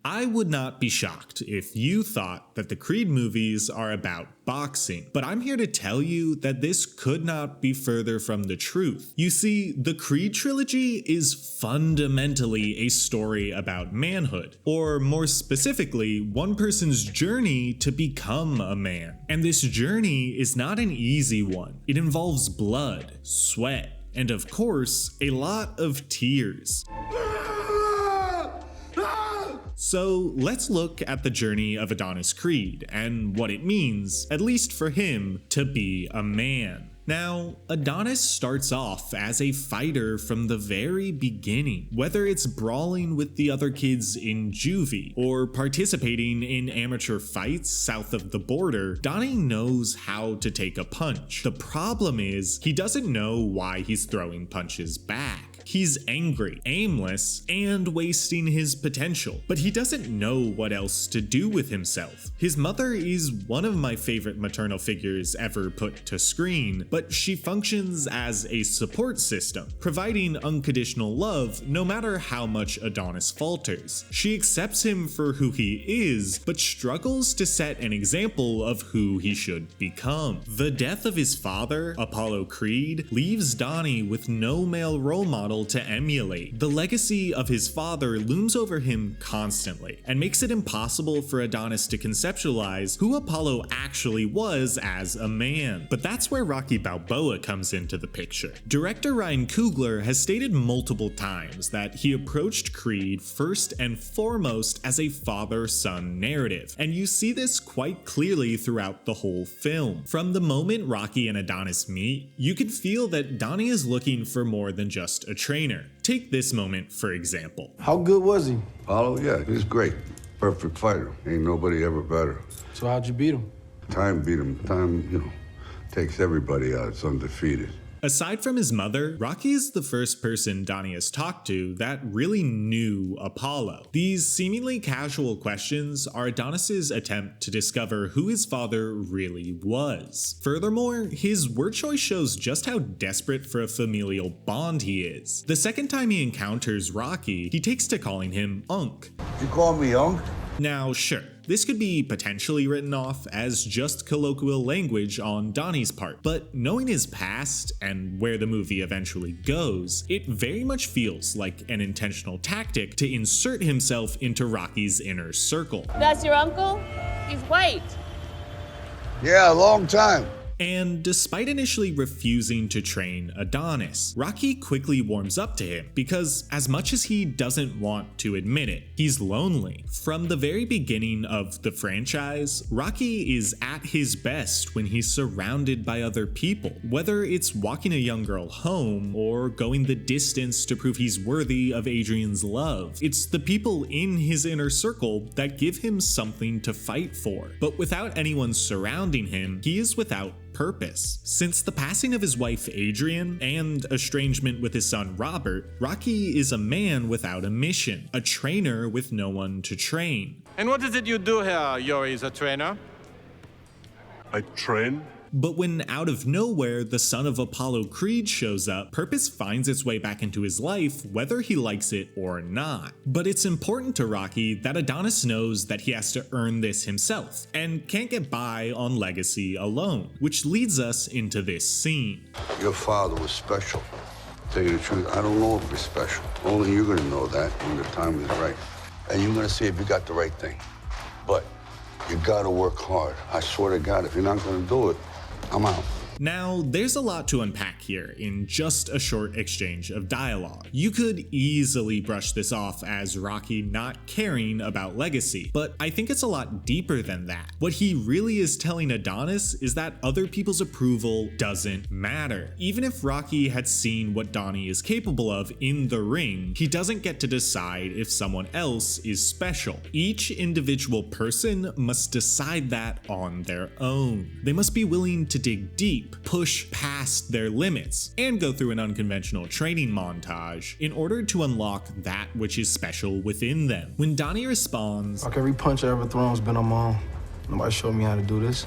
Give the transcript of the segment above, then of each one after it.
I would not be shocked if you thought that the Creed movies are about boxing, but I'm here to tell you that this could not be further from the truth. You see, the Creed trilogy is fundamentally a story about manhood, or more specifically, one person's journey to become a man. And this journey is not an easy one. It involves blood, sweat, and of course, a lot of tears. So let's look at the journey of Adonis Creed and what it means, at least for him, to be a man. Now, Adonis starts off as a fighter from the very beginning. Whether it's brawling with the other kids in juvie or participating in amateur fights south of the border, Donnie knows how to take a punch. The problem is, he doesn't know why he's throwing punches back. He's angry, aimless, and wasting his potential, but he doesn't know what else to do with himself. His mother is one of my favorite maternal figures ever put to screen, but she functions as a support system, providing unconditional love no matter how much Adonis falters. She accepts him for who he is, but struggles to set an example of who he should become. The death of his father, Apollo Creed, leaves Donnie with no male role model to emulate. The legacy of his father looms over him constantly and makes it impossible for Adonis to conceptualize who Apollo actually was as a man. But that's where Rocky Balboa comes into the picture. Director Ryan Coogler has stated multiple times that he approached Creed first and foremost as a father-son narrative, and you see this quite clearly throughout the whole film. From the moment Rocky and Adonis meet, you can feel that Donnie is looking for more than just a trainer. Take this moment for example. How good was he? Apollo, yeah, he's great. Perfect fighter. Ain't nobody ever better. So how'd you beat him? Time beat him. Time, takes everybody out. It's undefeated. Aside from his mother, Rocky is the first person Donnie has talked to that really knew Apollo. These seemingly casual questions are Adonis's attempt to discover who his father really was. Furthermore, his word choice shows just how desperate for a familial bond he is. The second time he encounters Rocky, he takes to calling him Unc. You call me Unc? Now, sure, this could be potentially written off as just colloquial language on Donnie's part, but knowing his past and where the movie eventually goes, it very much feels like an intentional tactic to insert himself into Rocky's inner circle. That's your uncle? He's white. Yeah, a long time. And despite initially refusing to train Adonis, Rocky quickly warms up to him because as much as he doesn't want to admit it, he's lonely. From the very beginning of the franchise, Rocky is at his best when he's surrounded by other people, whether it's walking a young girl home or going the distance to prove he's worthy of Adrian's love. It's the people in his inner circle that give him something to fight for. But without anyone surrounding him, he is without purpose. Since the passing of his wife Adrian and estrangement with his son Robert, Rocky is a man without a mission, a trainer with no one to train. And what is it you do here, Yuri, as a trainer? I train? But when out of nowhere the son of Apollo Creed shows up, purpose finds its way back into his life whether he likes it or not. But it's important to Rocky that Adonis knows that he has to earn this himself and can't get by on legacy alone, which leads us into this scene. Your father was special. Tell you the truth, I don't know if he's special. Only you're gonna know that when the time is right. And you're gonna see if you got the right thing. But you gotta work hard. I swear to God, if you're not gonna do it, I'm out. Now, there's a lot to unpack here in just a short exchange of dialogue. You could easily brush this off as Rocky not caring about legacy, but I think it's a lot deeper than that. What he really is telling Adonis is that other people's approval doesn't matter. Even if Rocky had seen what Donnie is capable of in the ring, he doesn't get to decide if someone else is special. Each individual person must decide that on their own. They must be willing to dig deep, push past their limits, and go through an unconventional training montage in order to unlock that which is special within them. When Donnie responds, Like every punch I ever thrown has been on my own. Nobody showed me how to do this.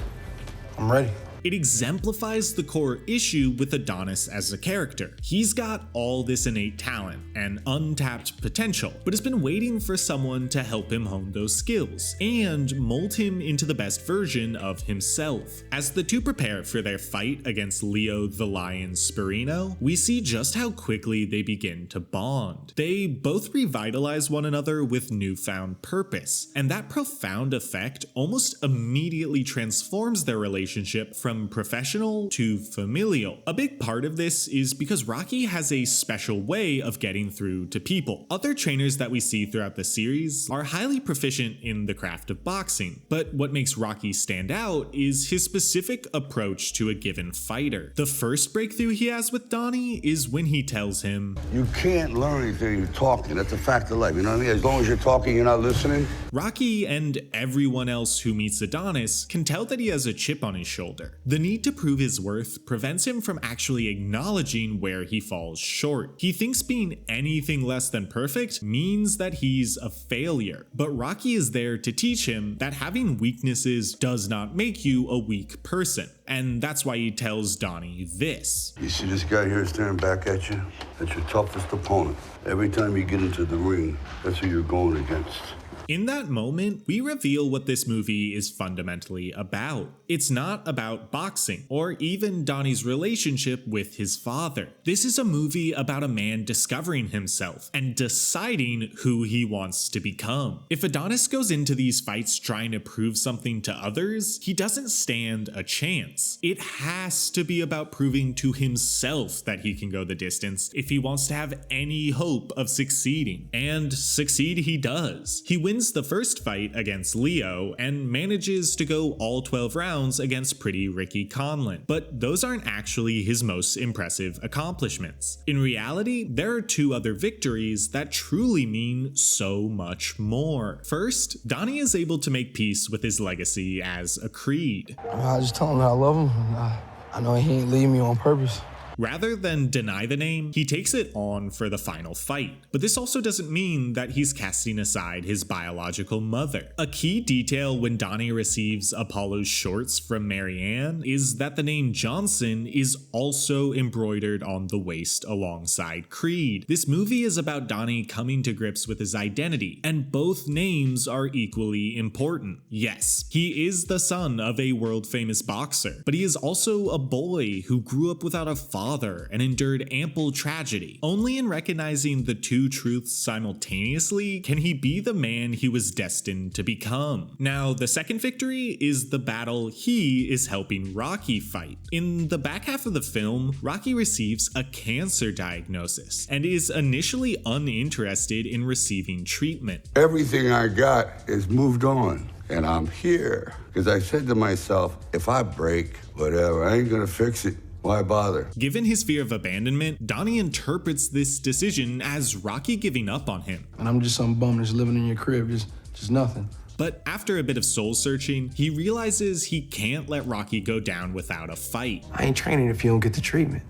I'm ready. It exemplifies the core issue with Adonis as a character. He's got all this innate talent and untapped potential, but has been waiting for someone to help him hone those skills and mold him into the best version of himself. As the two prepare for their fight against Leo the Lion Spirino, we see just how quickly they begin to bond. They both revitalize one another with newfound purpose, and that profound effect almost immediately transforms their relationship from professional to familial. A big part of this is because Rocky has a special way of getting through to people. Other trainers that we see throughout the series are highly proficient in the craft of boxing, but what makes Rocky stand out is his specific approach to a given fighter. The first breakthrough he has with Donnie is when he tells him, You can't learn anything you're talking. That's a fact of life. You know what I mean? As long as you're talking, you're not listening. Rocky and everyone else who meets Adonis can tell that he has a chip on his shoulder. The need to prove his worth prevents him from actually acknowledging where he falls short. He thinks being anything less than perfect means that he's a failure, but Rocky is there to teach him that having weaknesses does not make you a weak person. And that's why he tells Donnie this. You see this guy here staring back at you? That's your toughest opponent. Every time you get into the ring, that's who you're going against. In that moment, we reveal what this movie is fundamentally about. It's not about boxing, or even Donnie's relationship with his father. This is a movie about a man discovering himself and deciding who he wants to become. If Adonis goes into these fights trying to prove something to others, he doesn't stand a chance. It has to be about proving to himself that he can go the distance if he wants to have any hope of succeeding. And succeed he does. He wins the first fight against Leo and manages to go all 12 rounds against pretty Ricky Conlon, but those aren't actually his most impressive accomplishments. In reality, there are two other victories that truly mean so much more. First, Donnie is able to make peace with his legacy as a Creed. I just tell him that I love him. I know he ain't leaving me on purpose. Rather than deny the name, he takes it on for the final fight. But this also doesn't mean that he's casting aside his biological mother. A key detail when Donnie receives Apollo's shorts from Marianne is that the name Johnson is also embroidered on the waist alongside Creed. This movie is about Donnie coming to grips with his identity, and both names are equally important. Yes, he is the son of a world-famous boxer, but he is also a boy who grew up without a father and endured ample tragedy. Only in recognizing the two truths simultaneously can he be the man he was destined to become. Now, the second victory is the battle he is helping Rocky fight. In the back half of the film, Rocky receives a cancer diagnosis and is initially uninterested in receiving treatment. Everything I got is moved on. And I'm here because I said to myself, if I break, whatever, I ain't gonna fix it. Why bother? Given his fear of abandonment, Donnie interprets this decision as Rocky giving up on him. And I'm just some bum that's living in your crib, just nothing. But after a bit of soul searching, he realizes he can't let Rocky go down without a fight. I ain't training if you don't get the treatment.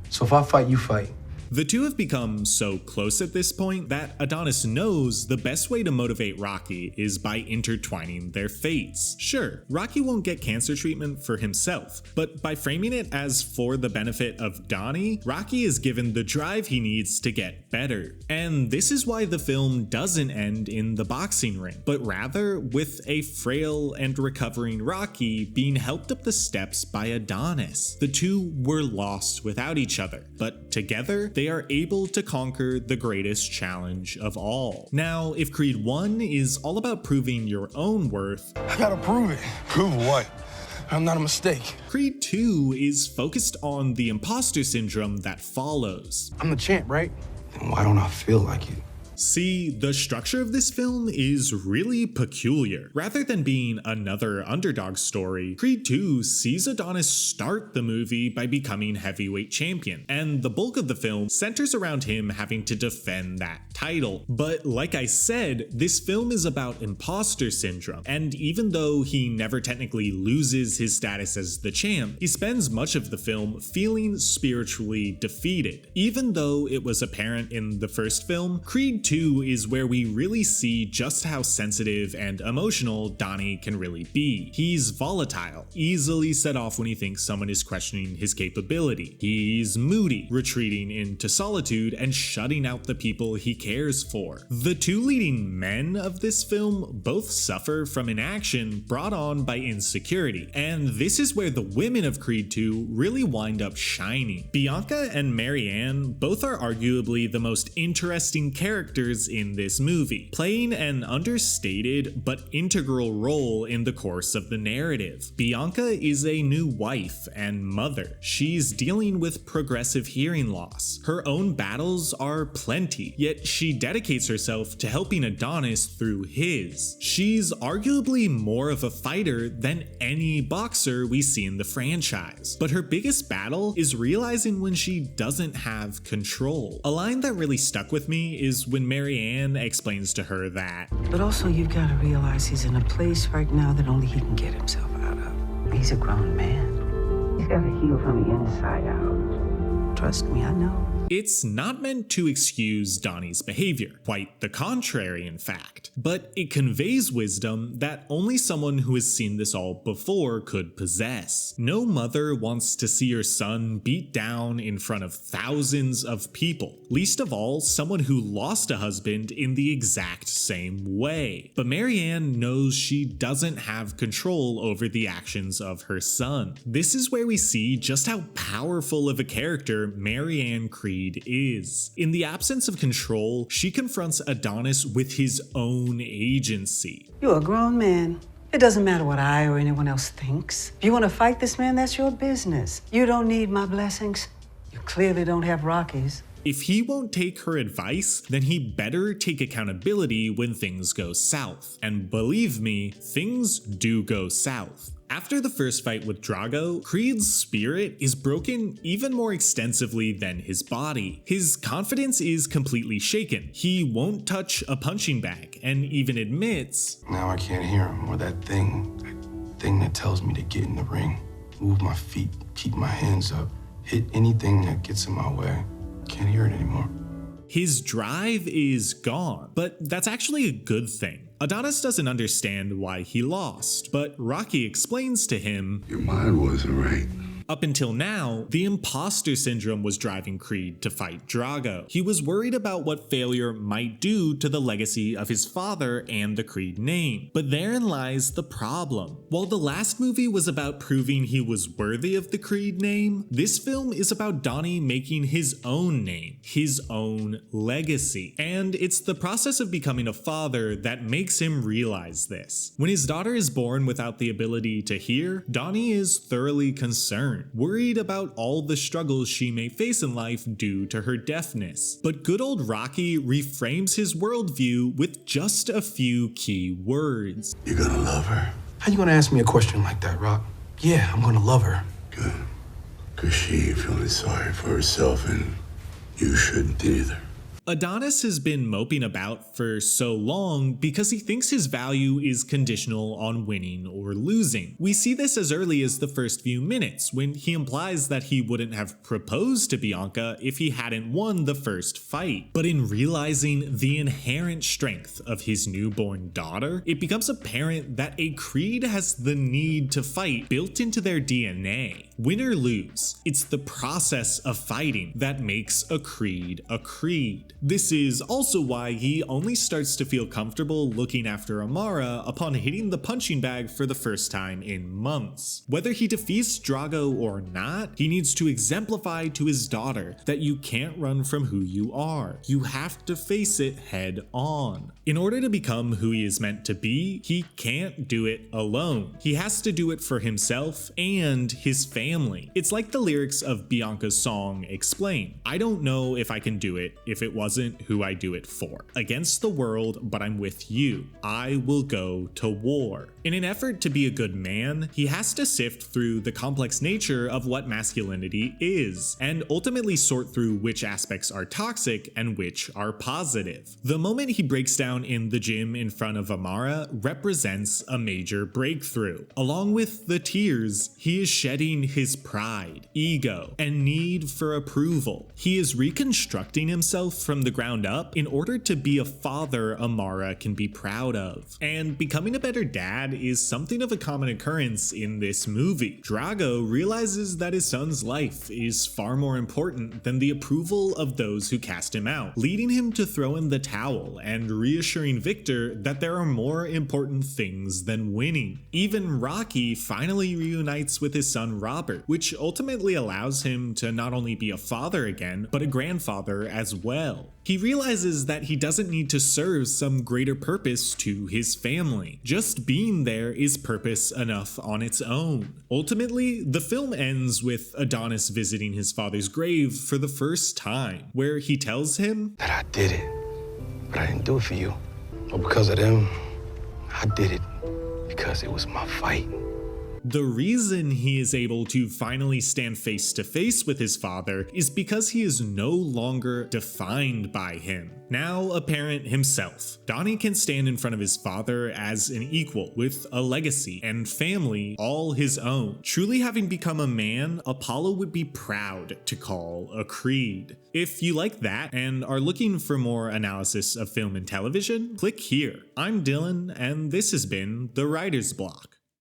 So if I fight, you fight. The two have become so close at this point that Adonis knows the best way to motivate Rocky is by intertwining their fates. Sure, Rocky won't get cancer treatment for himself, but by framing it as for the benefit of Donnie, Rocky is given the drive he needs to get better. And this is why the film doesn't end in the boxing ring, but rather with a frail and recovering Rocky being helped up the steps by Adonis. The two were lost without each other, but together, they are able to conquer the greatest challenge of all. Now, if Creed 1 is all about proving your own worth, I gotta prove it. Prove what? I'm not a mistake. Creed 2 is focused on the impostor syndrome that follows. I'm the champ, right? Then why don't I feel like it? See, the structure of this film is really peculiar. Rather than being another underdog story, Creed 2 sees Adonis start the movie by becoming heavyweight champion, and the bulk of the film centers around him having to defend that title. But like I said, this film is about imposter syndrome, and even though he never technically loses his status as the champ, he spends much of the film feeling spiritually defeated. Even though it was apparent in the first film, Creed 2 is where we really see just how sensitive and emotional Donnie can really be. He's volatile, easily set off when he thinks someone is questioning his capability. He's moody, retreating into solitude and shutting out the people he cares for. The two leading men of this film both suffer from inaction brought on by insecurity, and this is where the women of Creed 2 really wind up shining. Bianca and Marianne both are arguably the most interesting characters in this movie, playing an understated but integral role in the course of the narrative. Bianca is a new wife and mother. She's dealing with progressive hearing loss. Her own battles are plenty, yet she dedicates herself to helping Adonis through his. She's arguably more of a fighter than any boxer we see in the franchise, but her biggest battle is realizing when she doesn't have control. A line that really stuck with me is when Marianne explains to her that, but also you've got to realize he's in a place right now that only he can get himself out of. He's a grown man. He's got to heal from the inside out. Trust me, I know. It's not meant to excuse Donnie's behavior, quite the contrary in fact, but it conveys wisdom that only someone who has seen this all before could possess. No mother wants to see her son beat down in front of thousands of people, least of all someone who lost a husband in the exact same way. But Marianne knows she doesn't have control over the actions of her son. This is where we see just how powerful of a character Marianne Creed is. In the absence of control, she confronts Adonis with his own agency. You're a grown man. It doesn't matter what I or anyone else thinks. If you want to fight this man, that's your business. You don't need my blessings. You clearly don't have Rocky's. If he won't take her advice, then he better take accountability when things go south. And believe me, things do go south. After the first fight with Drago, Creed's spirit is broken even more extensively than his body. His confidence is completely shaken. He won't touch a punching bag and even admits, Now I can't hear him, or that thing that tells me to get in the ring, move my feet, keep my hands up, hit anything that gets in my way. Can't hear it anymore. his drive is gone, but that's actually a good thing. Adonis doesn't understand why he lost, but Rocky explains to him, Your mind wasn't right. up until now, the impostor syndrome was driving Creed to fight Drago. He was worried about what failure might do to the legacy of his father and the Creed name. But therein lies the problem. While the last movie was about proving he was worthy of the Creed name, this film is about Donnie making his own name, his own legacy. And it's the process of becoming a father that makes him realize this. When his daughter is born without the ability to hear, Donnie is thoroughly concerned, worried about all the struggles she may face in life due to her deafness. But good old Rocky reframes his worldview with just a few key words. You're gonna love her? How you gonna ask me a question like that, Rock? Yeah, I'm gonna love her. Good. Cause she feeling sorry for herself and you shouldn't either. Adonis has been moping about for so long because he thinks his value is conditional on winning or losing. We see this as early as the first few minutes when he implies that he wouldn't have proposed to Bianca if he hadn't won the first fight. But in realizing the inherent strength of his newborn daughter, it becomes apparent that a Creed has the need to fight built into their DNA. Win or lose, it's the process of fighting that makes a Creed a Creed. This is also why he only starts to feel comfortable looking after Amara upon hitting the punching bag for the first time in months. Whether he defeats Drago or not, he needs to exemplify to his daughter that you can't run from who you are. You have to face it head on. In order to become who he is meant to be, he can't do it alone. He has to do it for himself and his family. family. It's like the lyrics of Bianca's song Explain. I don't know if I can do it if it wasn't who I do it for. Against the world, but I'm with you. I will go to war. In an effort to be a good man, he has to sift through the complex nature of what masculinity is, and ultimately sort through which aspects are toxic and which are positive. The moment he breaks down in the gym in front of Amara represents a major breakthrough. Along with the tears, he is shedding his pride, ego, and need for approval. He is reconstructing himself from the ground up in order to be a father Amara can be proud of. And becoming a better dad is something of a common occurrence in this movie. Drago realizes that his son's life is far more important than the approval of those who cast him out, leading him to throw in the towel and reassuring Victor that there are more important things than winning. Even Rocky finally reunites with his son Robert, which ultimately allows him to not only be a father again, but a grandfather as well. He realizes that he doesn't need to serve some greater purpose to his family. Just being there is purpose enough on its own. Ultimately, the film ends with Adonis visiting his father's grave for the first time, where he tells him that I did it, but I didn't do it for you. But because of them, I did it because it was my fight. The reason he is able to finally stand face to face with his father is because he is no longer defined by him. Now a parent himself, Donnie can stand in front of his father as an equal with a legacy and family all his own. Truly having become a man, Apollo would be proud to call a creed. If you like that and are looking for more analysis of film and television, click here. I'm Dylan, and this has been The Writer's Block.